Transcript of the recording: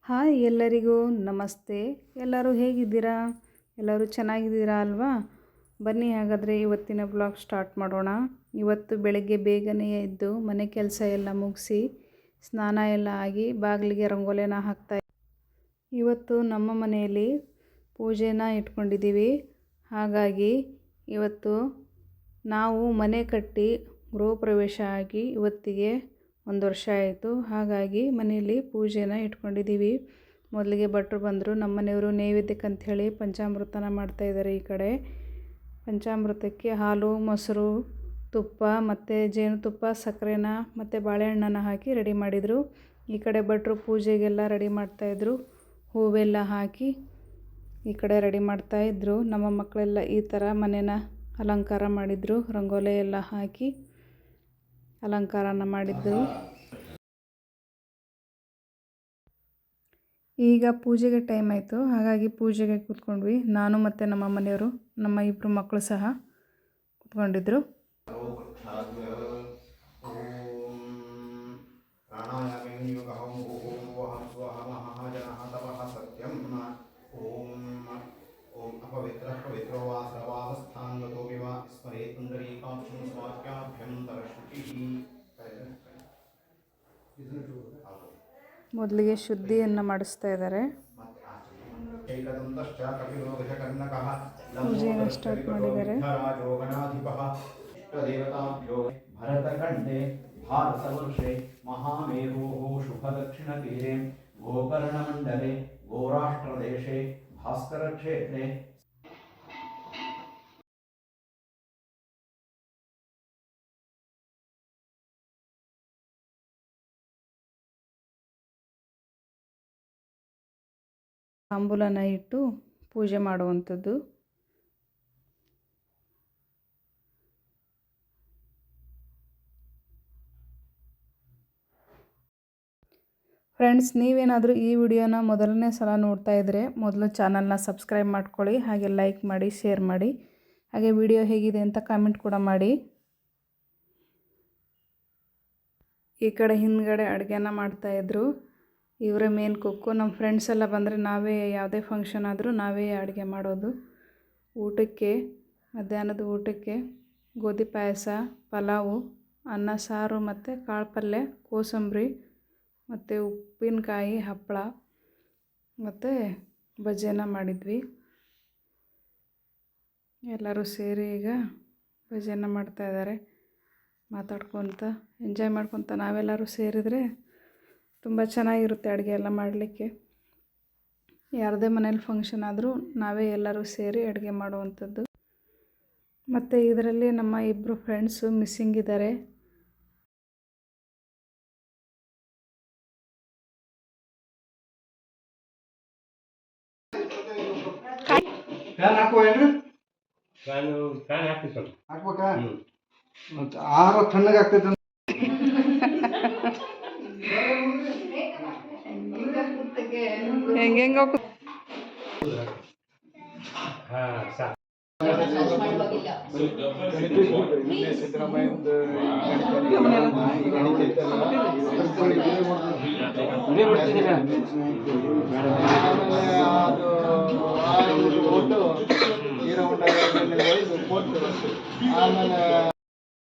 Hi ಎಲ್ಲರಿಗೂ ನಮಸ್ತೆ. ಎಲ್ಲರೂ ಹೇಗಿದ್ದೀರಾ? ಎಲ್ಲರೂ ಚೆನ್ನಾಗಿದ್ದೀರಾ ಅಲ್ವಾ? ಬನ್ನಿ ಹಾಗಾದರೆ ಇವತ್ತಿನ ಬ್ಲಾಗ್ ಸ್ಟಾರ್ಟ್ ಮಾಡೋಣ. ಇವತ್ತು ಬೆಳಗ್ಗೆ ಬೇಗನೆ ಎದ್ದು ಮನೆ ಕೆಲಸ ಎಲ್ಲ ಮುಗಿಸಿ ಸ್ನಾನ ಎಲ್ಲ ಆಗಿ ಬಾಗಿಲಿಗೆ ರಂಗೋಲಿನ ಇವತ್ತು ನಮ್ಮ ಮನೆಯಲ್ಲಿ ಪೂಜೆನ ಇಟ್ಕೊಂಡಿದ್ದೀವಿ. ಹಾಗಾಗಿ ಇವತ್ತು ನಾವು ಮನೆ ಕಟ್ಟಿ ಗೃಹ ಪ್ರವೇಶ ಆಗಿ ಇವತ್ತಿಗೆ 1 ವರ್ಷ ಆಯಿತು. ಹಾಗಾಗಿ ಮನೆಯಲ್ಲಿ ಪೂಜೆನ ಇಟ್ಕೊಂಡಿದ್ದೀವಿ. ಮೊದಲಿಗೆ ಭಟ್ರು ಬಂದರು. ನಮ್ಮ ಮನೆಯವರು ನೈವೇದ್ಯಕ್ಕೆ ಅಂಥೇಳಿ ಪಂಚಾಮೃತನ ಮಾಡ್ತಾಯಿದ್ದಾರೆ. ಈ ಕಡೆ ಪಂಚಾಮೃತಕ್ಕೆ ಹಾಲು, ಮೊಸರು, ತುಪ್ಪ ಮತ್ತು ಜೇನುತುಪ್ಪ, ಸಕ್ಕರೆನ ಮತ್ತು ಬಾಳೆಹಣ್ಣನ್ನು ಹಾಕಿ ರೆಡಿ ಮಾಡಿದರು. ಈ ಕಡೆ ಭಟ್ರು ಪೂಜೆಗೆಲ್ಲ ರೆಡಿ ಮಾಡ್ತಾಯಿದ್ರು. ಹೂವೆಲ್ಲ ಹಾಕಿ ಈ ಕಡೆ ರೆಡಿ ಮಾಡ್ತಾಯಿದ್ರು. ನಮ್ಮ ಮಕ್ಕಳೆಲ್ಲ ಈ ಥರ ಮನೇನ ಅಲಂಕಾರ ಮಾಡಿದರು. ರಂಗೋಲಿ ಎಲ್ಲ ಹಾಕಿ ಅಲಂಕಾರನ ಮಾಡಿದ್ದು. ಈಗ ಪೂಜೆಗೆ ಟೈಮ್ ಆಯಿತು. ಹಾಗಾಗಿ ಪೂಜೆಗೆ ಕೂತ್ಕೊಂಡ್ವಿ. ನಾನು ಮತ್ತು ನಮ್ಮ ಮನೆಯವರು, ನಮ್ಮ 2 ಮಕ್ಕಳು ಸಹ ಕೂತ್ಕೊಂಡಿದ್ರು. ಮೊದಲಿಗೆ ಶುದ್ಧಿಯನ್ನು ಮಾಡಿಸ್ತಾ ಇದ್ದಾರೆ. ಪೂಜೆಯನ್ನು ಸ್ಟಾರ್ಟ್ ಮಾಡಿದ್ದಾರೆ. ಭಾರತವರ್ಷೆ ಮಹಾಮೇರೋಃ ಶುಭದಕ್ಷಿಣತೀರೆ ಗೋಕರ್ಣಮಂಡಲೆ ಗೋರಾಷ್ಟ್ರದೇಶೆ ಭಾಸ್ಕರಕ್ಷೇತ್ರೆ ತಾಂಬೂಲನ ಇಟ್ಟು ಪೂಜೆ ಮಾಡುವಂಥದ್ದು. ಫ್ರೆಂಡ್ಸ್, ನೀವೇನಾದರೂ ಈ ವಿಡಿಯೋನ ಮೊದಲನೇ ಸಲ ನೋಡ್ತಾ ಇದ್ದರೆ ಮೊದಲು ಚಾನಲ್ನ ಸಬ್ಸ್ಕ್ರೈಬ್ ಮಾಡ್ಕೊಳ್ಳಿ. ಹಾಗೆ ಲೈಕ್ ಮಾಡಿ, ಶೇರ್ ಮಾಡಿ. ಹಾಗೆ ವಿಡಿಯೋ ಹೇಗಿದೆ ಅಂತ ಕಾಮೆಂಟ್ ಕೂಡ ಮಾಡಿ. ಈ ಕಡೆ ಹಿಂದ್ಗಡೆ ಅಡುಗೆನ ಮಾಡ್ತಾಯಿದ್ರು. ಇವರೇ ಮೇನ್ ಕುಕ್ಕು. ನಮ್ಮ ಫ್ರೆಂಡ್ಸ್ ಎಲ್ಲ ಬಂದರೆ ನಾವೇ ಯಾವುದೇ ಫಂಕ್ಷನ್ ಆದರೂ ನಾವೇ ಅಡುಗೆ ಮಾಡೋದು. ಊಟಕ್ಕೆ, ಮಧ್ಯಾಹ್ನದ ಊಟಕ್ಕೆ ಗೋಧಿ ಪಾಯಸ, ಪಲಾವು, ಅನ್ನ ಸಾರು ಮತ್ತು ಕಾಳು ಪಲ್ಯ, ಕೋಸಂಬರಿ ಮತ್ತು ಉಪ್ಪಿನಕಾಯಿ, ಹಪ್ಪಳ ಮತ್ತು ಬಜ್ಜಿಯನ್ನು ಮಾಡಿದ್ವಿ. ಎಲ್ಲರೂ ಸೇರಿ ಈಗ ಬಜ್ಜಿಯನ್ನು ಮಾಡ್ತಾಯಿದ್ದಾರೆ. ಮಾತಾಡ್ಕೊತ ಎಂಜಾಯ್ ಮಾಡ್ಕೊತ ನಾವೆಲ್ಲರೂ ಸೇರಿದರೆ ತುಂಬ ಚೆನ್ನಾಗಿರುತ್ತೆ ಅಡುಗೆ ಎಲ್ಲ ಮಾಡಲಿಕ್ಕೆ. ಯಾರದೇ ಮನೇಲಿ ಫಂಕ್ಷನ್ ಆದರೂ ನಾವೇ ಎಲ್ಲರೂ ಸೇರಿ ಅಡುಗೆ ಮಾಡುವಂಥದ್ದು. ಮತ್ತು ಇದರಲ್ಲಿ ನಮ್ಮ 2 ಫ್ರೆಂಡ್ಸು ಮಿಸ್ಸಿಂಗ್ ಇದ್ದಾರೆ. ಹೆಂಗೆಂಗೋ ಆಮೇಲೆ